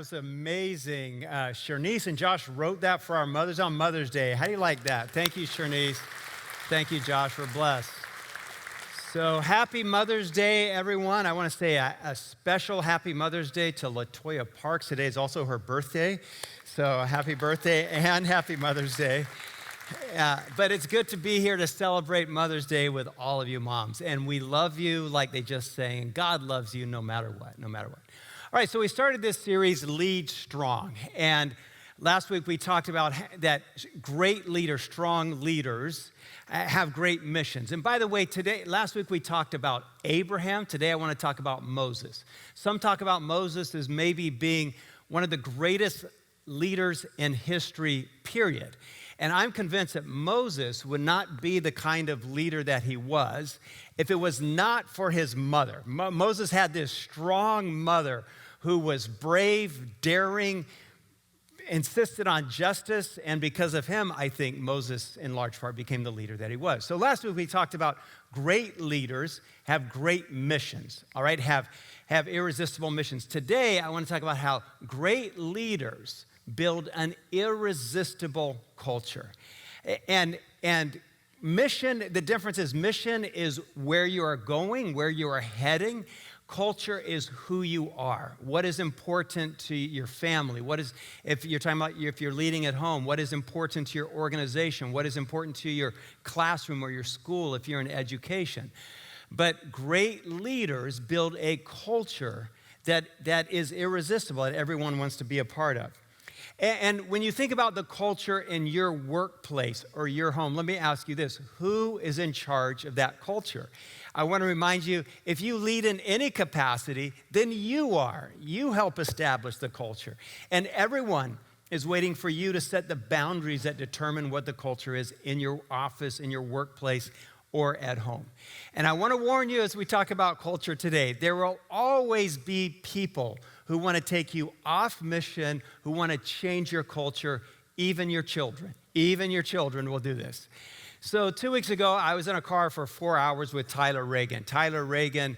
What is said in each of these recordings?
was amazing. Shernice and Josh wrote that for our mothers on Mother's Day. How do you like that? Thank you, Shernice. Thank you, Josh. We're blessed. So happy Mother's Day, everyone. I want to say a special happy Mother's Day to LaToya Parks. Today is also her birthday. So happy birthday and happy Mother's Day. But it's good to be here to celebrate Mother's Day with all of you moms. And we love you like they just sang. God loves you no matter what, no matter what. All right, so we started this series, Lead Strong. And last week we talked about that great leaders, strong leaders, have great missions. And by the way, last week we talked about Abraham. Today I want to talk about Moses. Some talk about Moses as maybe being one of the greatest leaders in history, period. And I'm convinced that Moses would not be the kind of leader that he was if it was not for his mother. Moses had this strong mother who was brave, daring, insisted on justice, and because of him, I think Moses, in large part, became the leader that he was. So last week we talked about great leaders have great missions, all right, have irresistible missions. Today, I want to talk about how great leaders build an irresistible culture. And mission, the difference is mission is where you are going, where you are heading. Culture is who you are. What is important to your family? If you're talking about if you're leading at home, what is important to your organization? What is important to your classroom or your school if you're in education? But great leaders build a culture that is irresistible, that everyone wants to be a part of. And when you think about the culture in your workplace or your home, let me ask you this: who is in charge of that culture? I want to remind you, if you lead in any capacity, then you are. You help establish the culture. And everyone is waiting for you to set the boundaries that determine what the culture is in your office, in your workplace, or at home. And I want to warn you as we talk about culture today, there will always be people who want to take you off mission, who want to change your culture, even your children. Even your children will do this. So 2 weeks ago, I was in a car for 4 hours with Tyler Reagan. Tyler Reagan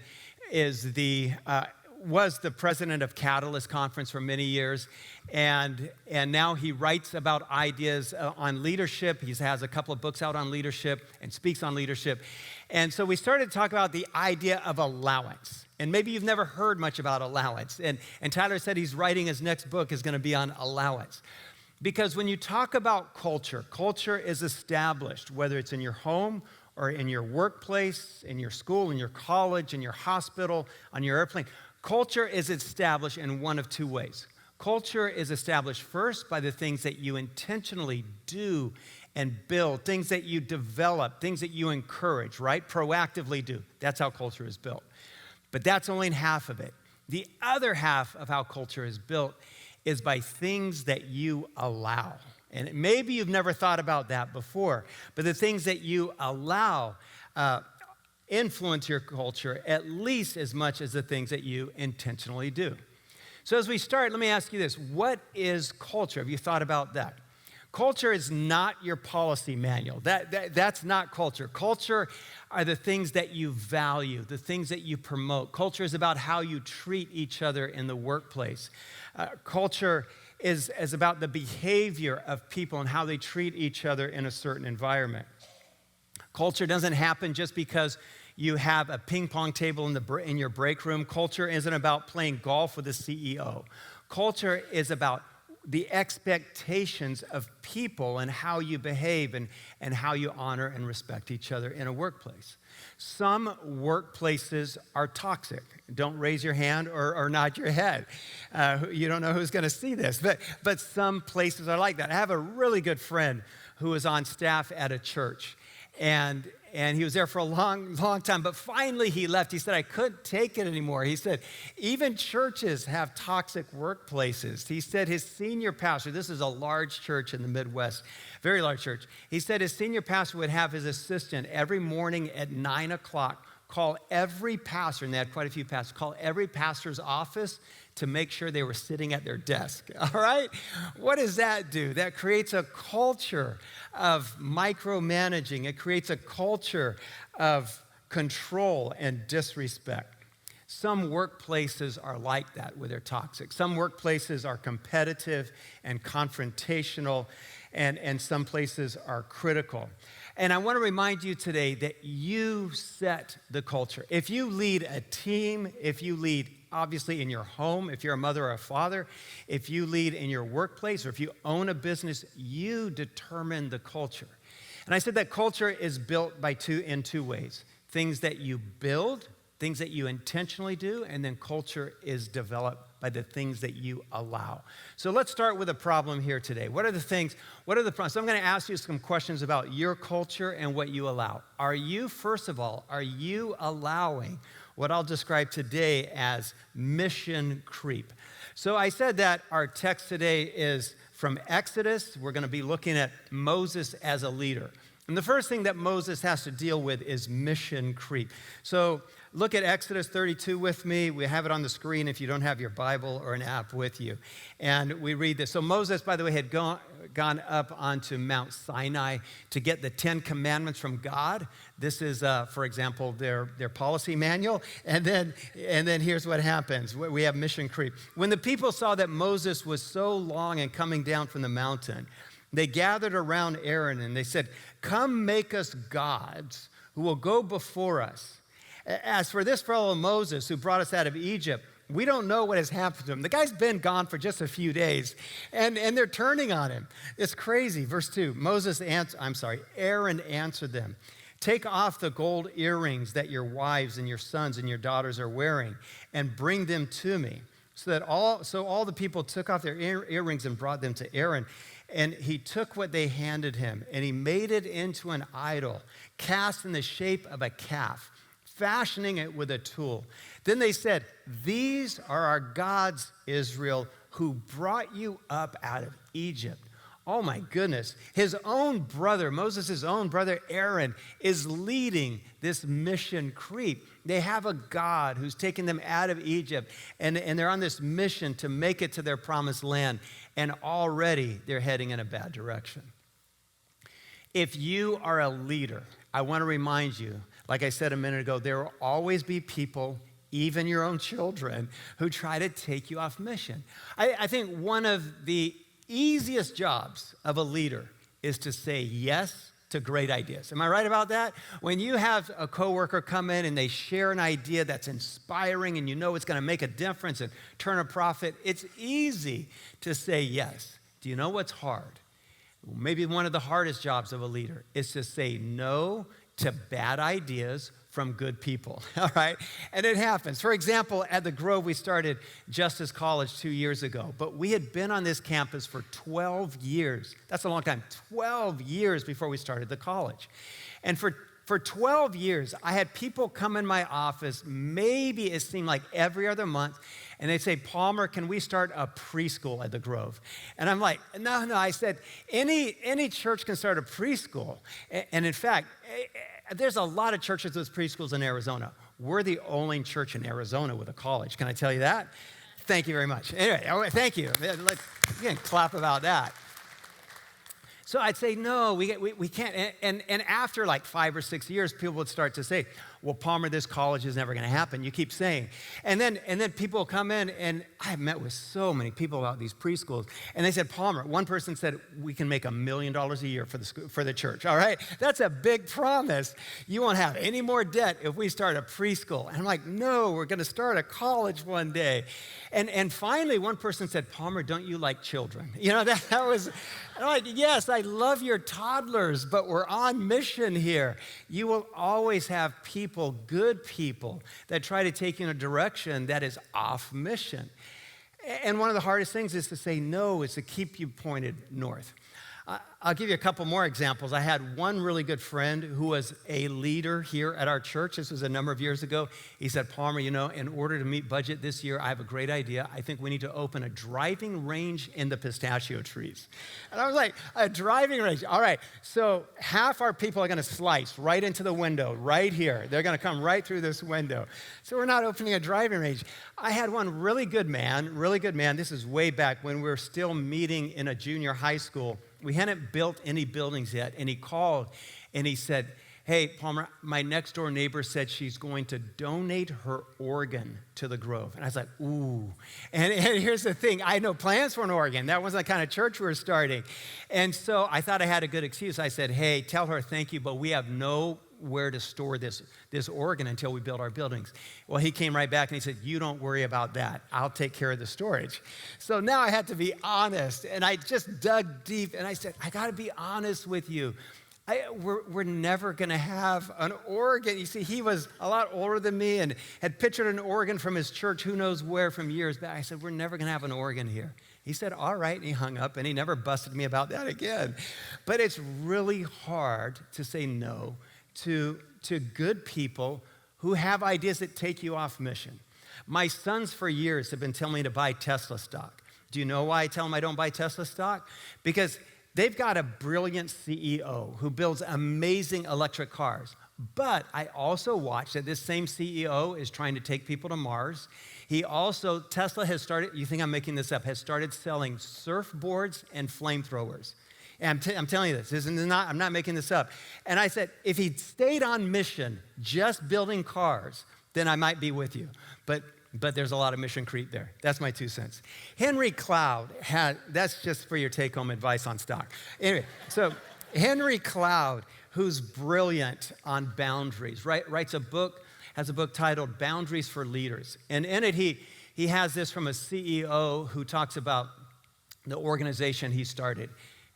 was the president of Catalyst Conference for many years, and now he writes about ideas on leadership. He has a couple of books out on leadership and speaks on leadership. And so we started to talk about the idea of allowance. And maybe you've never heard much about allowance. And Tyler said he's writing his next book is going to be on allowance. Because when you talk about culture, culture is established, whether it's in your home or in your workplace, in your school, in your college, in your hospital, on your airplane. Culture is established in one of two ways. Culture is established first by the things that you intentionally do and build, things that you develop, things that you encourage, right? Proactively do. That's how culture is built. But that's only half of it. The other half of how culture is built is by things that you allow. And maybe you've never thought about that before, but the things that you allow influence your culture at least as much as the things that you intentionally do. So as we start, let me ask you this: what is culture? Have you thought about that? Culture is not your policy manual. That's not culture. Culture are the things that you value, the things that you promote. Culture is about how you treat each other in the workplace. Culture is about the behavior of people and how they treat each other in a certain environment. Culture doesn't happen just because you have a ping pong table in your break room. Culture isn't about playing golf with the CEO. Culture is about the expectations of people and how you behave and how you honor and respect each other in a workplace. Some workplaces are toxic. Don't raise your hand or nod your head. You don't know who's going to see this, but some places are like that. I have a really good friend who was on staff at a church, and he was there for a long time, but finally he left. He said, I couldn't take it anymore. He said, even churches have toxic workplaces. He said his senior pastor, this is a large church in the Midwest, very large church. He said his senior pastor would have his assistant every morning at 9 o'clock call every pastor, and they had quite a few pastors, call every pastor's office to make sure they were sitting at their desk, all right? What does that do? That creates a culture of micromanaging. It creates a culture of control and disrespect. Some workplaces are like that, where they're toxic. Some workplaces are competitive and confrontational, and some places are critical. And I want to remind you today that you set the culture. If you lead a team, if you lead obviously in your home, if you're a mother or a father, if you lead in your workplace, or if you own a business, you determine the culture. And I said that culture is built in two ways. Things that you build, things that you intentionally do, and then culture is developed by the things that you allow. So let's start with a problem here today. What are the problems? So I'm going to ask you some questions about your culture and what you allow. First of all, are you allowing what I'll describe today as mission creep? So I said that our text today is from Exodus. We're going to be looking at Moses as a leader. And the first thing that Moses has to deal with is mission creep. So look at Exodus 32 with me. We have it on the screen if you don't have your Bible or an app with you. And we read this. So Moses, by the way, had gone up onto Mount Sinai to get the 10 Commandments from God. This is, for example, their policy manual. And then here's what happens. We have mission creep. When the people saw that Moses was so long in coming down from the mountain, they gathered around Aaron and they said, "Come make us gods who will go before us. As for this fellow Moses who brought us out of Egypt, we don't know what has happened to him." The guy's been gone for just a few days, and they're turning on him. It's crazy. Verse 2, Aaron answered them, "Take off the gold earrings that your wives and your sons and your daughters are wearing, and bring them to me." So all the people took off their earrings and brought them to Aaron. And he took what they handed him, and he made it into an idol, cast in the shape of a calf, fashioning it with a tool. Then they said, "These are our gods, Israel, who brought you up out of Egypt." Oh my goodness. His own brother, Moses' own brother Aaron, is leading this mission creep. They have a God who's taken them out of Egypt, and they're on this mission to make it to their promised land, and already they're heading in a bad direction. If you are a leader, I want to remind you, like I said a minute ago, there will always be people, even your own children, who try to take you off mission. I think one of the easiest jobs of a leader is to say yes to great ideas. Am I right about that? When you have a coworker come in and they share an idea that's inspiring and you know it's going to make a difference and turn a profit, it's easy to say yes. Do you know what's hard? Maybe one of the hardest jobs of a leader is to say no to bad ideas from good people, all right? And it happens. For example, at the Grove, we started Justice College 2 years ago, but we had been on this campus for 12 years. That's a long time, 12 years before we started the college. And for 12 years, I had people come in my office, maybe it seemed like every other month, and they'd say, "Palmer, can we start a preschool at the Grove?" And I'm like, no, I said, any church can start a preschool. And in fact, there's a lot of churches with preschools in Arizona. We're the only church in Arizona with a college. Can I tell you that? Thank you very much. Anyway, thank you. You can clap about that. So I'd say, no, we can't. And after like 5 or 6 years, people would start to say, "Well, Palmer, this college is never going to happen." You keep saying. And then people come in, and I've met with so many people about these preschools, and they said, "Palmer," one person said, "We can make $1 million a year for the church." All right? That's a big promise. You won't have any more debt if we start a preschool. And I'm like, no, we're going to start a college one day. And finally, one person said, "Palmer, don't you like children?" You know, that was, I'm like, yes, I love your toddlers, but we're on mission here. You will always have people, good people, that try to take you in a direction that is off mission. And one of the hardest things is to say no, is to keep you pointed north. I'll give you a couple more examples. I had one really good friend who was a leader here at our church. This was a number of years ago. He said, "Palmer, you know, in order to meet budget this year, I have a great idea. I think we need to open a driving range in the pistachio trees." And I was like, "A driving range? All right." So half our people are going to slice right into the window right here. They're going to come right through this window. So we're not opening a driving range. I had one really good man. This is way back when we were still meeting in a junior high school. We hadn't built any buildings yet, and he called and he said, hey, Palmer, my next door neighbor said she's going to donate her organ to the Grove. And I was like, ooh. And here's the thing, I had no plans for an organ. That wasn't the kind of church we were starting. And so I thought I had a good excuse. I said, hey, tell her thank you, but we have nowhere to store this organ until we build our buildings. Well, he came right back and he said, you don't worry about that. I'll take care of the storage. So now I had to be honest. And I just dug deep and I said, I got to be honest with you. We're never going to have an organ. You see, he was a lot older than me and had pictured an organ from his church, who knows where, from years back. I said, we're never going to have an organ here. He said, all right, and he hung up, and he never busted me about that again. But it's really hard to say no to good people who have ideas that take you off mission. My sons for years have been telling me to buy Tesla stock. Do you know why I tell them I don't buy Tesla stock? Because they've got a brilliant CEO who builds amazing electric cars. But I also watch that this same CEO is trying to take people to Mars. Tesla has started, you think I'm making this up, has started selling surfboards and flamethrowers. And I'm telling you this, I'm not making this up. And I said, if he stayed on mission, just building cars, then I might be with you. But there's a lot of mission creep there. That's my 2 cents. Henry Cloud that's just for your take-home advice on stock. Anyway, so Henry Cloud, who's brilliant on boundaries, has a book titled Boundaries for Leaders. And in it, he has this from a CEO who talks about the organization he started.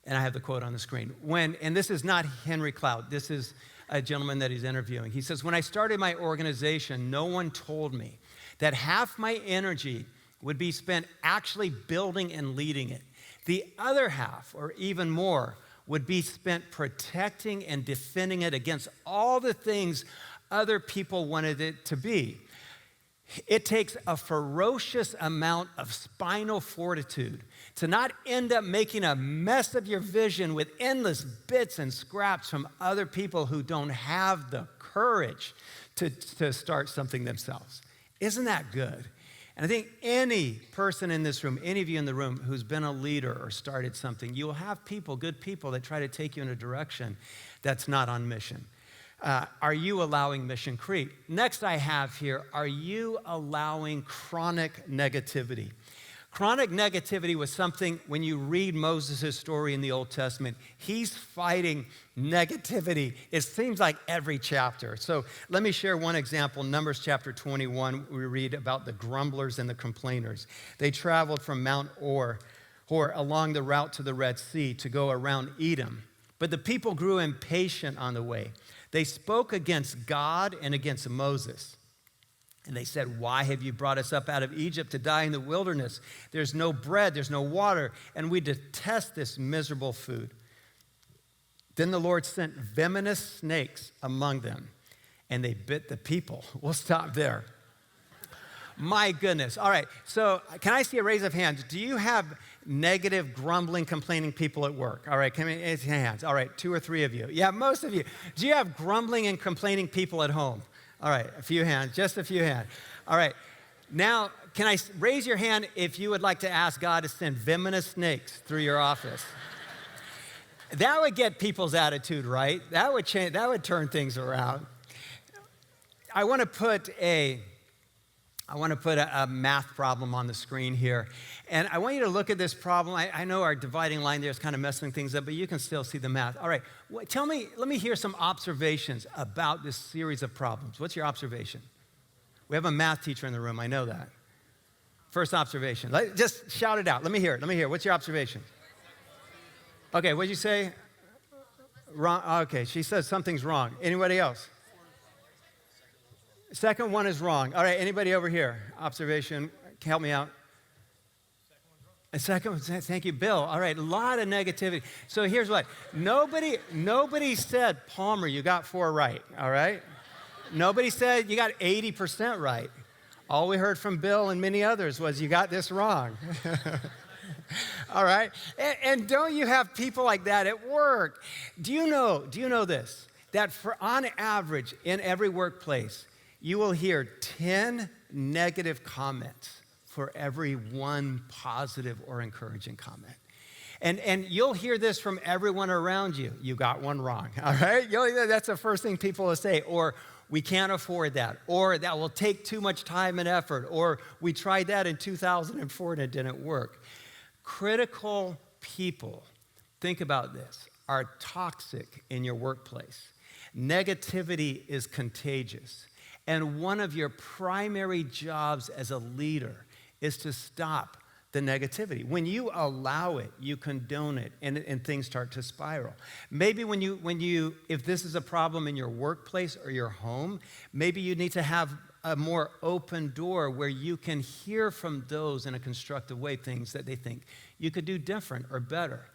And I have the quote on the screen. And this is not Henry Cloud. This is a gentleman that he's interviewing. He says, when I started my organization, no one told me that half my energy would be spent actually building and leading it. The other half, or even more, would be spent protecting and defending it against all the things other people wanted it to be. It takes a ferocious amount of spinal fortitude to not end up making a mess of your vision with endless bits and scraps from other people who don't have the courage to start something themselves. Isn't that good? And I think any person in this room, any of you in the room who's been a leader or started something, you will have people, good people, that try to take you in a direction that's not on mission. Are you allowing mission creep? Next I have here, are you allowing chronic negativity? Chronic negativity was something, when you read Moses' story in the Old Testament, he's fighting negativity. It seems like every chapter. So let me share one example. Numbers chapter 21, we read about the grumblers and the complainers. They traveled from Mount Hor along the route to the Red Sea to go around Edom. But the people grew impatient on the way. They spoke against God and against Moses. And they said, why have you brought us up out of Egypt to die in the wilderness? There's no bread, there's no water, and we detest this miserable food. Then the Lord sent venomous snakes among them, and they bit the people. We'll stop there. My goodness. All right, so can I see a raise of hands? Do you have negative, grumbling, complaining people at work? All right, come in, hands. All right, 2 or 3 of you. Yeah, most of you. Do you have grumbling and complaining people at home? All right, a few hands, just a few hands. All right, now, can I raise your hand if you would like to ask God to send venomous snakes through your office? That would get people's attitude right. That would change, that would turn things around. I want to put a math problem on the screen here. And I want you to look at this problem. I know our dividing line there is kind of messing things up, but you can still see the math. All right, let me hear some observations about this series of problems. What's your observation? We have a math teacher in the room, I know that. First observation. Just shout it out. Let me hear it. What's your observation? Okay, what'd you say? Wrong. Okay, she says something's wrong. Anybody else? Second one is wrong. All right, anybody over here? Observation, help me out. Second one, thank you, Bill. All right, a lot of negativity. So here's what, nobody said, Palmer, you got 4 right, all right? Nobody said you got 80% right. All we heard from Bill and many others was you got this wrong. All right, and don't you have people like that at work? Do you know this? That on average, in every workplace, you will hear 10 negative comments for every 1 positive or encouraging comment. And you'll hear this from everyone around you. You got one wrong, all right? That's the first thing people will say. Or, we can't afford that. Or, that will take too much time and effort. Or, we tried that in 2004 and it didn't work. Critical people, think about this, are toxic in your workplace. Negativity is contagious. And one of your primary jobs as a leader is to stop the negativity. When you allow it, you condone it, and things start to spiral. Maybe if this is a problem in your workplace or your home, maybe you need to have a more open door where you can hear from those in a constructive way, things that they think you could do different or better.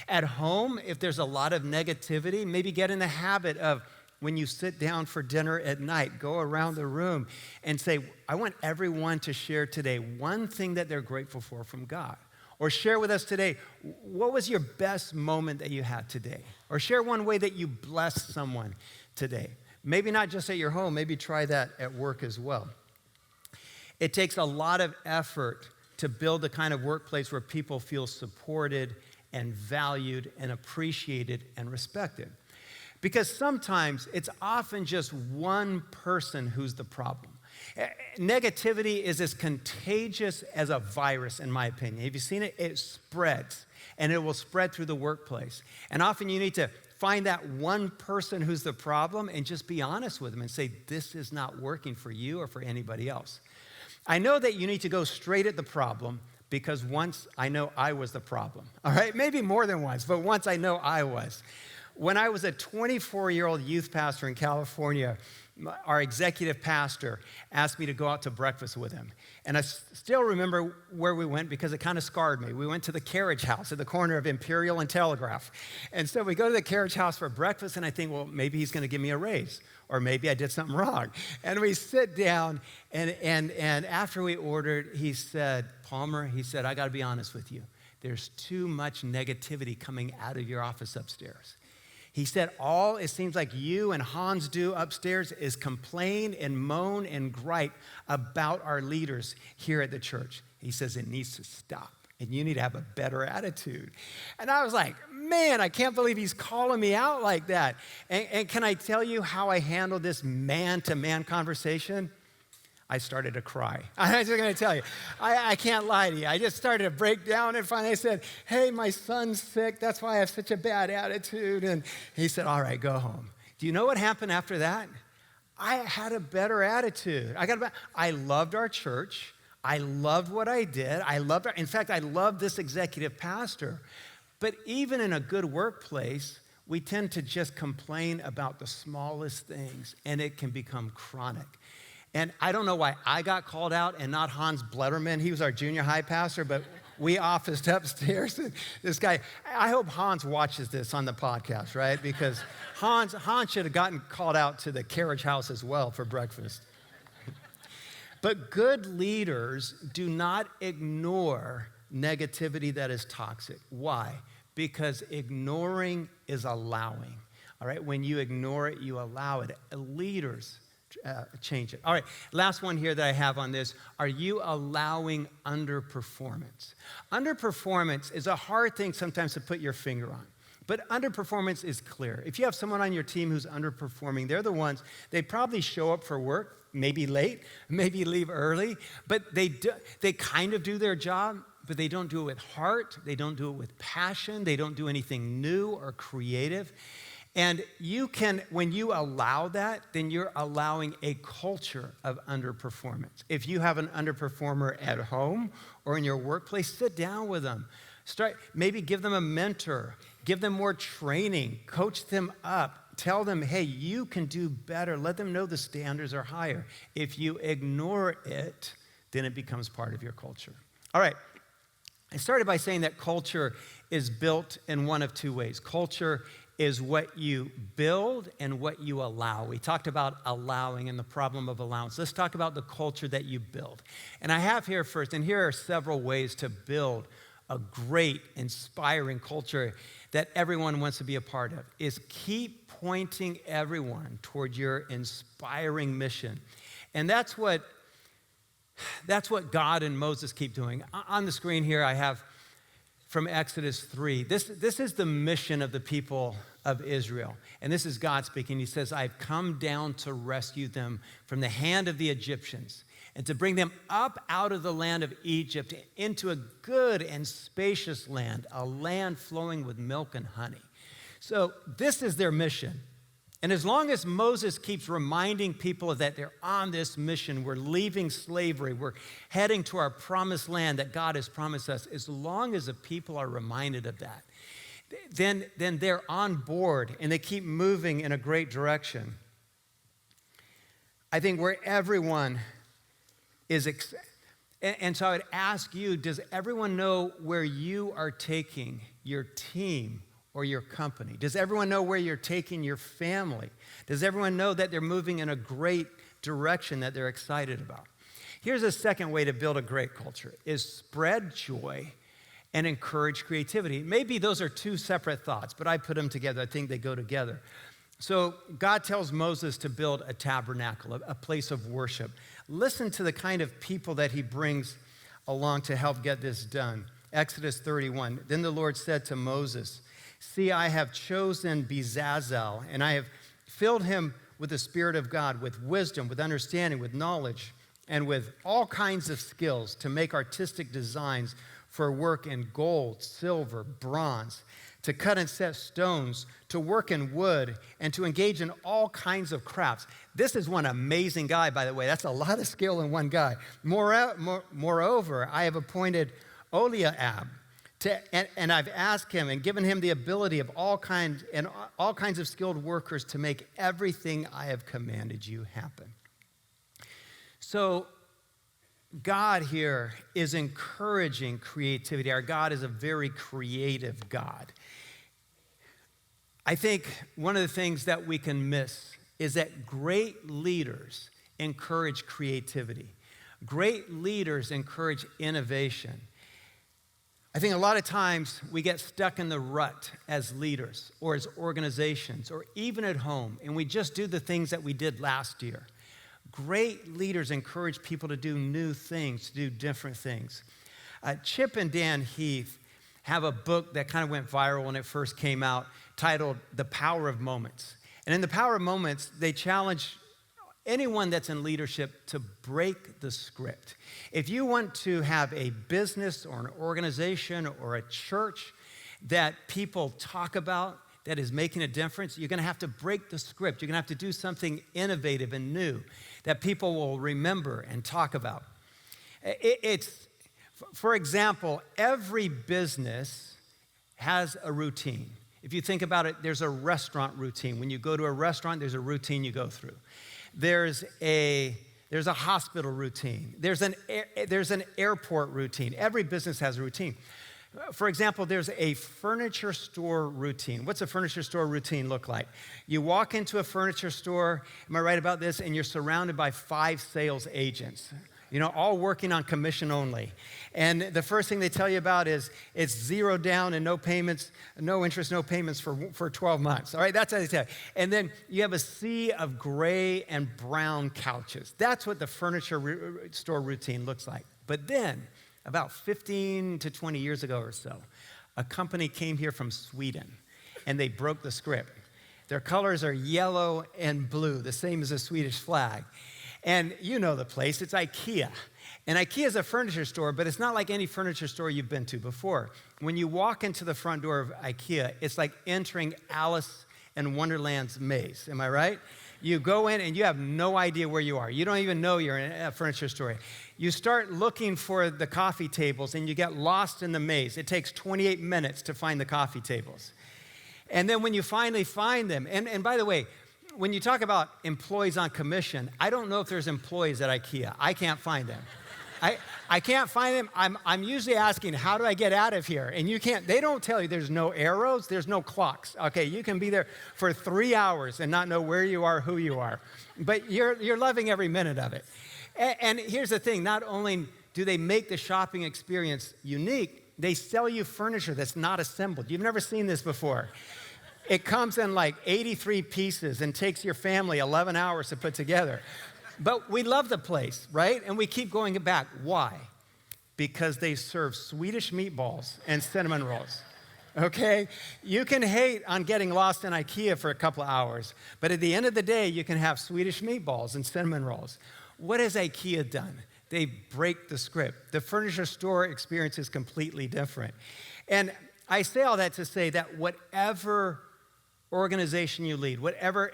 At home, if there's a lot of negativity, maybe get in the habit of, when you sit down for dinner at night, go around the room and say, I want everyone to share today one thing that they're grateful for from God. Or share with us today, what was your best moment that you had today? Or share one way that you blessed someone today. Maybe not just at your home, maybe try that at work as well. It takes a lot of effort to build a kind of workplace where people feel supported and valued and appreciated and respected. Because sometimes it's often just one person who's the problem. Negativity is as contagious as a virus, in my opinion. Have you seen it? It spreads, and it will spread through the workplace. And often you need to find that one person who's the problem and just be honest with them and say, this is not working for you or for anybody else. I know that you need to go straight at the problem, because once I know I was the problem, all right? Maybe more than once, but once I know I was. When I was a 24-year-old youth pastor in California, our executive pastor asked me to go out to breakfast with him. And I still remember where we went because it kind of scarred me. We went to the Carriage House at the corner of Imperial and Telegraph. And so we go to the Carriage House for breakfast, and I think, well, maybe he's going to give me a raise, or maybe I did something wrong. And we sit down, and after we ordered, he said, Palmer, he said, I got to be honest with you. There's too much negativity coming out of your office upstairs. He said, all it seems like you and Hans do upstairs is complain and moan and gripe about our leaders here at the church. He says, it needs to stop, and you need to have a better attitude. And I was like, man, I can't believe he's calling me out like that. And can I tell you how I handled this man-to-man conversation? I started to cry. I'm just going to tell you, I can't lie to you. I just started to break down, and finally I said, hey, my son's sick. That's why I have such a bad attitude. And he said, all right, go home. Do you know what happened after that? I had a better attitude. I loved our church. I loved what I did. In fact, I loved this executive pastor. But even in a good workplace, we tend to just complain about the smallest things, and it can become chronic. And I don't know why I got called out and not Hans Bletterman. He was our junior high pastor, but we officed upstairs. And this guy, I hope Hans watches this on the podcast, right? Because Hans should have gotten called out to the Carriage House as well for breakfast. But good leaders do not ignore negativity that is toxic. Why? Because ignoring is allowing. All right? When you ignore it, you allow it. Leaders change it. All right, last one here that I have on this. Are you allowing underperformance? Underperformance is a hard thing sometimes to put your finger on. But underperformance is clear. If you have someone on your team who's underperforming, they're the ones, they probably show up for work, maybe late, maybe leave early, but they kind of do their job, but they don't do it with heart, they don't do it with passion, they don't do anything new or creative. And when you allow that, then you're allowing a culture of underperformance. If you have an underperformer at home or in your workplace, sit down with them. Maybe give them a mentor, give them more training, coach them up, tell them, hey, you can do better. Let them know the standards are higher. If you ignore it, then it becomes part of your culture. All right, I started by saying that culture is built in one of two ways. Culture is what you build and what you allow. We talked about allowing and the problem of allowance. Let's talk about the culture that you build. And I have here first, and here are several ways to build a great, inspiring culture that everyone wants to be a part of, is keep pointing everyone toward your inspiring mission. And that's what God and Moses keep doing. On the screen here, I have from Exodus 3. This is the mission of the people of Israel. And this is God speaking. He says, I've come down to rescue them from the hand of the Egyptians and to bring them up out of the land of Egypt into a good and spacious land, a land flowing with milk and honey. So this is their mission. And as long as Moses keeps reminding people that they're on this mission, we're leaving slavery, we're heading to our promised land that God has promised us, as long as the people are reminded of that, then they're on board and they keep moving in a great direction. I think where everyone is, and so I would ask you, does everyone know where you are taking your team or your company? Does everyone know where you're taking your family? Does everyone know that they're moving in a great direction that they're excited about? Here's a second way to build a great culture, is spread joy and encourage creativity. Maybe those are two separate thoughts, but I put them together. I think they go together. So God tells Moses to build a tabernacle, a place of worship. Listen to the kind of people that he brings along to help get this done. Exodus 31, then the Lord said to Moses, see, I have chosen Bezalel, and I have filled him with the Spirit of God, with wisdom, with understanding, with knowledge, and with all kinds of skills to make artistic designs for work in gold, silver, bronze, to cut and set stones, to work in wood, and to engage in all kinds of crafts. This is one amazing guy, by the way. That's a lot of skill in one guy. Moreover, I have appointed Oliab, and I've asked him and given him the ability of all kinds of skilled workers to make everything I have commanded you happen. So God here is encouraging creativity. Our God is a very creative God. I think one of the things that we can miss is that great leaders encourage creativity. Great leaders encourage innovation. I think a lot of times we get stuck in the rut as leaders or as organizations or even at home, and we just do the things that we did last year. Great leaders encourage people to do new things, to do different things. Chip and Dan Heath have a book that kind of went viral when it first came out titled The Power of Moments. And in The Power of Moments, they challenge anyone that's in leadership to break the script. If you want to have a business or an organization or a church that people talk about that is making a difference, you're going to have to break the script. You're going to have to do something innovative and new that people will remember and talk about. For example, every business has a routine. If you think about it, there's a restaurant routine. When you go to a restaurant, there's a routine you go through. There's a hospital routine. There's an airport routine. Every business has a routine. For example, there's a furniture store routine. What's a furniture store routine look like? You walk into a furniture store, am I right about this? And you're surrounded by 5 sales agents, all working on commission only. And the first thing they tell you about is it's 0 down and no payments, no interest, no payments for 12 months. All right, that's how they tell you. And then you have a sea of gray and brown couches. That's what the furniture store routine looks like. But then, about 15 to 20 years ago or so, a company came here from Sweden, and they broke the script. Their colors are yellow and blue, the same as the Swedish flag. And you know the place, it's IKEA. And IKEA is a furniture store, but it's not like any furniture store you've been to before. When you walk into the front door of IKEA, it's like entering Alice in Wonderland's maze. Am I right? You go in and you have no idea where you are. You don't even know you're in a furniture store. You start looking for the coffee tables and you get lost in the maze. It takes 28 minutes to find the coffee tables. And then when you finally find them, and by the way, when you talk about employees on commission, I don't know if there's employees at IKEA. I can't find them. I can't find them. I'm usually asking, how do I get out of here? And they don't tell you there's no arrows, there's no clocks. Okay, you can be there for 3 hours and not know where you are, who you are. But you're loving every minute of it. And here's the thing, not only do they make the shopping experience unique, they sell you furniture that's not assembled. You've never seen this before. It comes in like 83 pieces and takes your family 11 hours to put together. But we love the place, right? And we keep going back. Why? because they serve Swedish meatballs and cinnamon rolls. Okay? You can hate on getting lost in IKEA for a couple of hours, but at the end of the day, you can have Swedish meatballs and cinnamon rolls. What has IKEA done? They break the script. The furniture store experience is completely different. And I say all that to say that whatever organization you lead,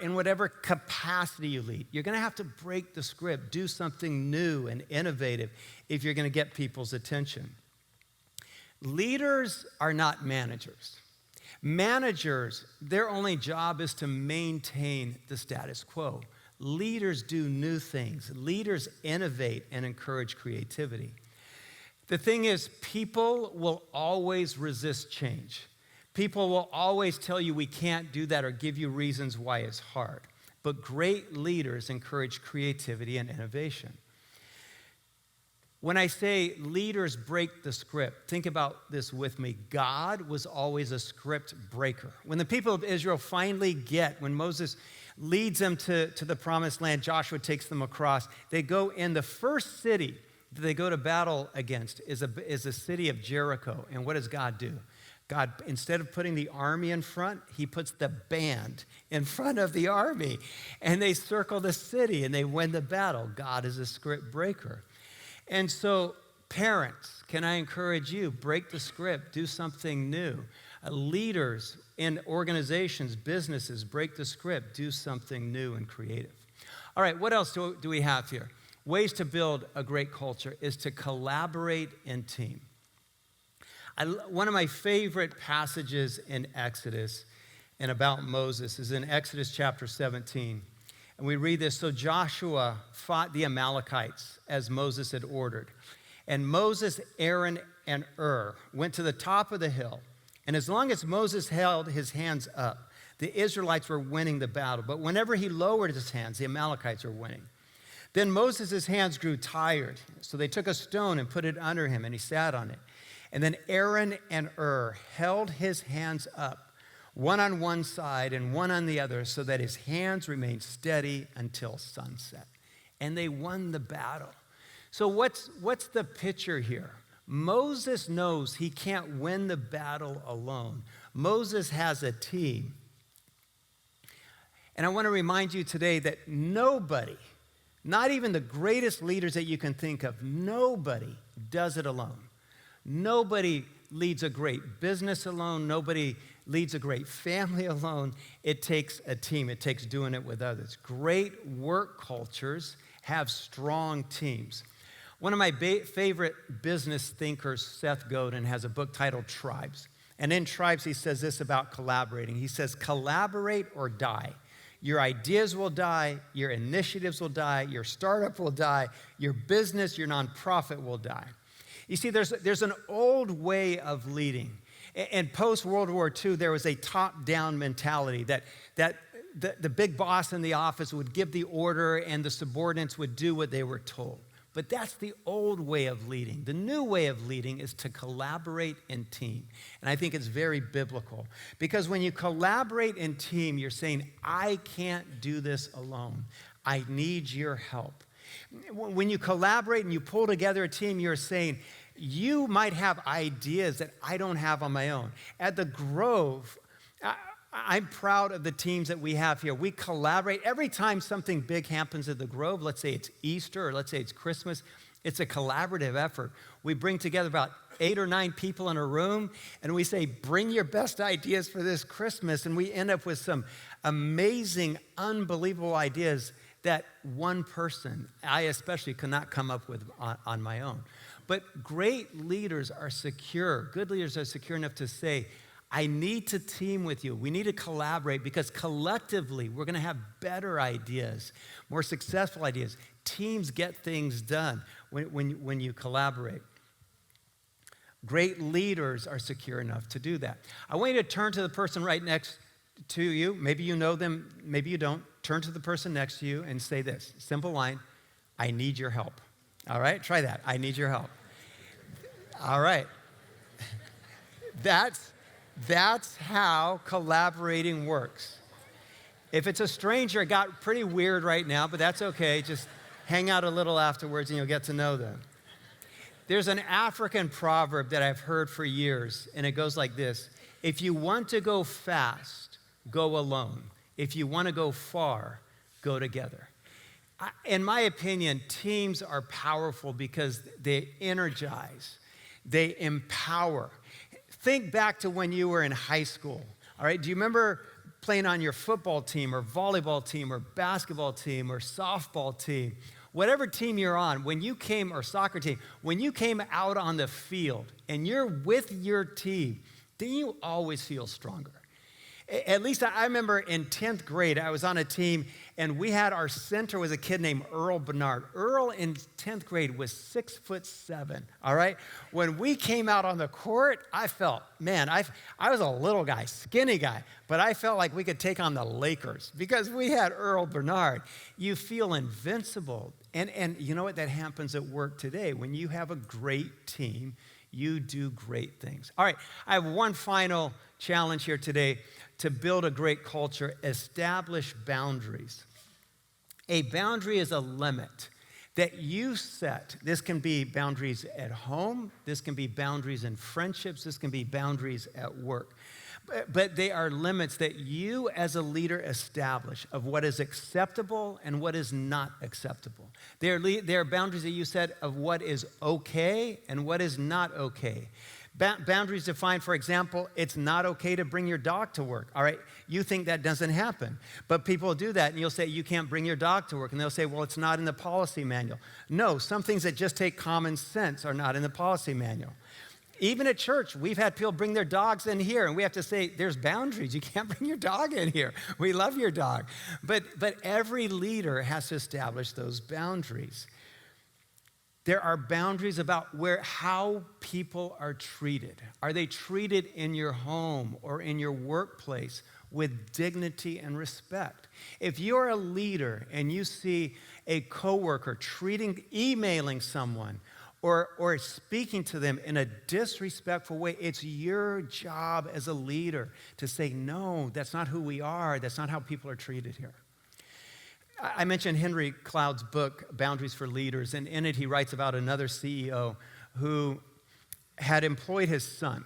in whatever capacity you lead, you're going to have to break the script, do something new and innovative if you're going to get people's attention. Leaders are not managers. Managers, their only job is to maintain the status quo. Leaders do new things. Leaders innovate and encourage creativity. The thing is, people will always resist change. People will always tell you we can't do that or give you reasons why it's hard. But great leaders encourage creativity and innovation. When I say leaders break the script, think about this with me. God was always a script breaker. When the people of Israel finally when Moses leads them to the promised land, Joshua takes them across, they go in the first city that they go to battle against is the city of Jericho. And what does God do? God, instead of putting the army in front, he puts the band in front of the army. And they circle the city and they win the battle. God is a script breaker. And so, parents, can I encourage you, break the script, do something new. Leaders in organizations, businesses, break the script, do something new and creative. All right, what else do we have here? Ways to build a great culture is to collaborate in team. One of my favorite passages in Exodus and about Moses is in Exodus chapter 17. And we read this, so Joshua fought the Amalekites as Moses had ordered. And Moses, Aaron, and went to the top of the hill. And as long as Moses held his hands up, the Israelites were winning the battle. But whenever he lowered his hands, the Amalekites were winning. Then Moses' hands grew tired. So they took a stone and put it under him, and he sat on it. And then Aaron and held his hands up, one on one side and one on the other, so that his hands remained steady until sunset. And they won the battle. So what's the picture here? Moses knows he can't win the battle alone. Moses has a team. And I want to remind you today that nobody, not even the greatest leaders that you can think of, nobody does it alone. Nobody leads a great business alone. Nobody leads a great family alone. It takes a team. It takes doing it with others. Great work cultures have strong teams. One of my favorite business thinkers, Seth Godin, has a book titled Tribes. And in Tribes, he says this about collaborating. He says, collaborate or die. Your ideas will die. Your initiatives will die. Your startup will die. Your business, your nonprofit will die. You see, there's an old way of leading. In post-World War II, there was a top-down mentality that the big boss in the office would give the order and the subordinates would do what they were told. But that's the old way of leading. The new way of leading is to collaborate in team. And I think it's very biblical. Because when you collaborate in team, you're saying, I can't do this alone. I need your help. When you collaborate and you pull together a team, you're saying, you might have ideas that I don't have on my own. At the Grove, I'm proud of the teams that we have here. We collaborate. Every time something big happens at the Grove, let's say it's Easter or let's say it's Christmas, it's a collaborative effort. We bring together about 8 or 9 people in a room, and we say, bring your best ideas for this Christmas, and we end up with some amazing, unbelievable ideas that one person, I especially, could not come up with on my own. But great leaders are secure. Good leaders are secure enough to say, I need to team with you. We need to collaborate because collectively we're going to have better ideas, more successful ideas. Teams get things done when you collaborate. Great leaders are secure enough to do that. I want you to turn to the person right next to you. Maybe you know them, maybe you don't. Turn to the person next to you and say this simple line, I need your help. All right, try that. I need your help. All right. That's how collaborating works. If it's a stranger, it got pretty weird right now, but that's okay. Just hang out a little afterwards and you'll get to know them. There's an African proverb that I've heard for years, and it goes like this: if you want to go fast, go alone. If you want to go far, go together. In my opinion, teams are powerful because they energize, they empower. Think back to when you were in high school, all right? Do you remember playing on your football team or volleyball team or basketball team or softball team? Whatever team you're on, or soccer team, when you came out on the field and you're with your team, then you always feel stronger. At least I remember in 10th grade, I was on a team, and our center was a kid named Earl Bernard. Earl in 10th grade was 6'7", all right? When we came out on the court, I felt, man, I was a little guy, skinny guy, but I felt like we could take on the Lakers because we had Earl Bernard. You feel invincible. And you know what? That happens at work today. When you have a great team, you do great things. All right, I have one final challenge here today to build a great culture: establish boundaries. A boundary is a limit that you set. This can be boundaries at home. This can be boundaries in friendships. This can be boundaries at work. But they are limits that you as a leader establish of what is acceptable and what is not acceptable. They are boundaries that you set of what is okay and what is not okay. Boundaries define, for example, it's not okay to bring your dog to work. All right, you think that doesn't happen, but people do that, and you'll say you can't bring your dog to work, and they'll say, well, it's not in the policy manual. No, some things that just take common sense are not in the policy manual. Even at church, we've had people bring their dogs in here, and we have to say, there's boundaries. You can't bring your dog in here. We love your dog. But every leader has to establish those boundaries. There are boundaries about how people are treated. Are they treated in your home or in your workplace with dignity and respect? If you're a leader and you see a coworker emailing someone, or speaking to them in a disrespectful way, it's your job as a leader to say, no, that's not who we are. That's not how people are treated here. I mentioned Henry Cloud's book, Boundaries for Leaders, and in it he writes about another CEO who had employed his son.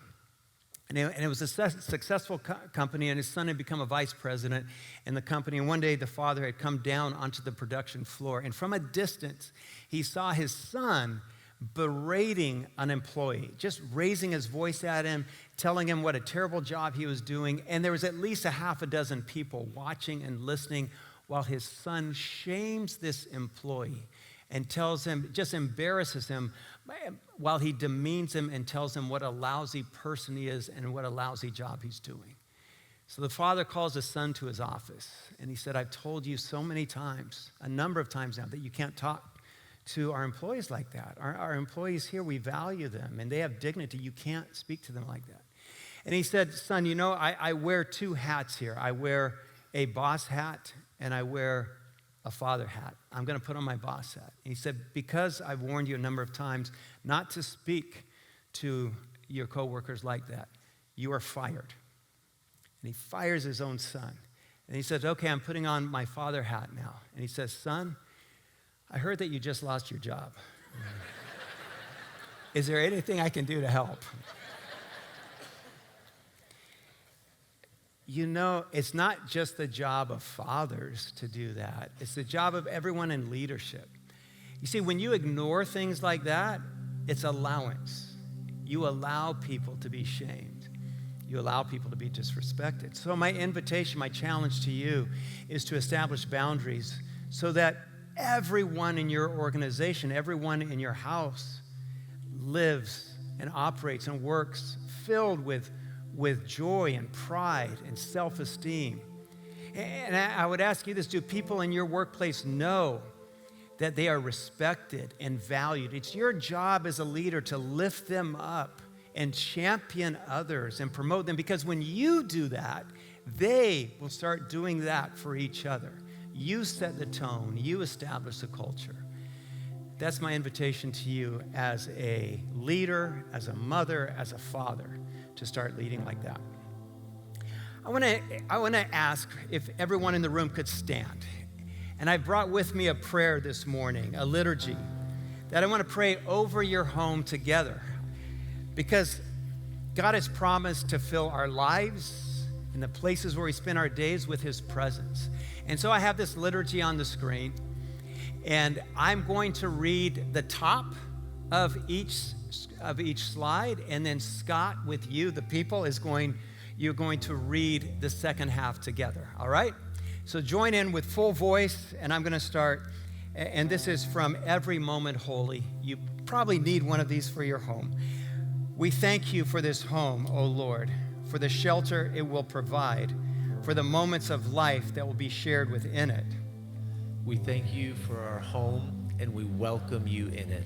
And it was a successful company, and his son had become a vice president in the company. And one day the father had come down onto the production floor, and from a distance he saw his son berating an employee, just raising his voice at him, telling him what a terrible job he was doing. And there was at least a half a dozen people watching and listening while his son shames this employee and tells him, just embarrasses him while he demeans him and tells him what a lousy person he is and what a lousy job he's doing. So the father calls his son to his office, and he said, I've told you so many times, a number of times now, that you can't talk to our employees like that. Our employees here, we value them, and they have dignity. You can't speak to them like that. And he said, son, you know, I wear two hats here. I wear a boss hat, and I wear a father hat. I'm going to put on my boss hat. And he said, because I've warned you a number of times not to speak to your coworkers like that, you are fired. And he fires his own son. And he says, okay, I'm putting on my father hat now. And he says, son, I heard that you just lost your job. Is there anything I can do to help? You know, it's not just the job of fathers to do that. It's the job of everyone in leadership. You see, when you ignore things like that, it's allowance. You allow people to be shamed. You allow people to be disrespected. So my invitation, my challenge to you is to establish boundaries so that everyone in your organization, everyone in your house lives and operates and works filled with joy and pride and self-esteem. And I would ask you this, do people in your workplace know that they are respected and valued? It's your job as a leader to lift them up and champion others and promote them, because when you do that, they will start doing that for each other. You set the tone. You establish the culture. That's my invitation to you as a leader, as a mother, as a father, to start leading like that. I want to ask if everyone in the room could stand. And I brought with me a prayer this morning, a liturgy that I want to pray over your home together, because God has promised to fill our lives and the places where we spend our days with his presence. And so I have this liturgy on the screen, and I'm going to read the top of each slide, and then Scott, with you, the people, you're going to read the second half together, all right? So join in with full voice, and I'm going to start, and this is from Every Moment Holy. You probably need one of these for your home. We thank you for this home, O Lord, for the shelter it will provide, for the moments of life that will be shared within it. We thank you for our home, and we welcome you in it.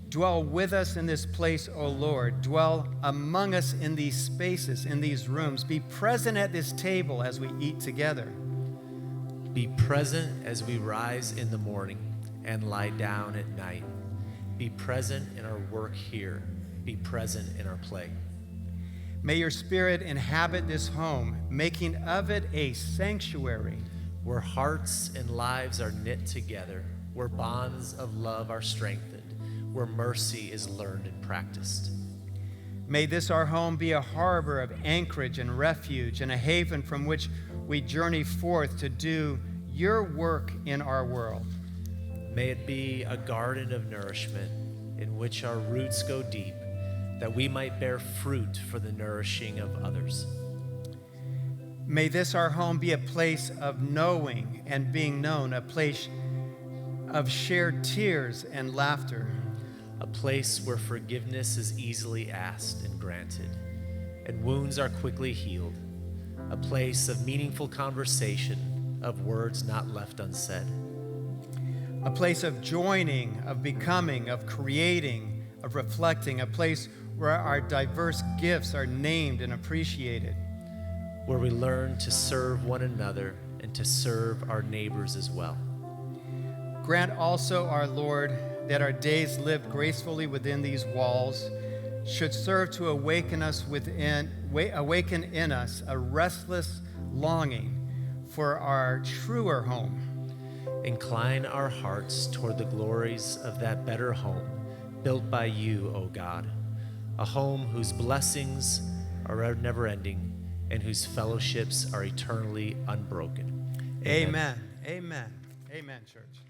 Dwell with us in this place, O Lord. Dwell among us in these spaces, in these rooms. Be present at this table as we eat together. Be present as we rise in the morning and lie down at night. Be present in our work here. Be present in our play. May your Spirit inhabit this home, making of it a sanctuary where hearts and lives are knit together, where bonds of love are strengthened, where mercy is learned and practiced. May this our home be a harbor of anchorage and refuge, and a haven from which we journey forth to do your work in our world. May it be a garden of nourishment in which our roots go deep, that we might bear fruit for the nourishing of others. May this our home be a place of knowing and being known, a place of shared tears and laughter. A place where forgiveness is easily asked and granted, and wounds are quickly healed. A place of meaningful conversation, of words not left unsaid. A place of joining, of becoming, of creating, of reflecting. A place where our diverse gifts are named and appreciated. Where we learn to serve one another and to serve our neighbors as well. Grant also, our Lord, that our days lived gracefully within these walls should serve to awaken in us a restless longing for our truer home. Incline our hearts toward the glories of that better home built by you, O God, a home whose blessings are never-ending and whose fellowships are eternally unbroken. Amen. Amen. Amen, church.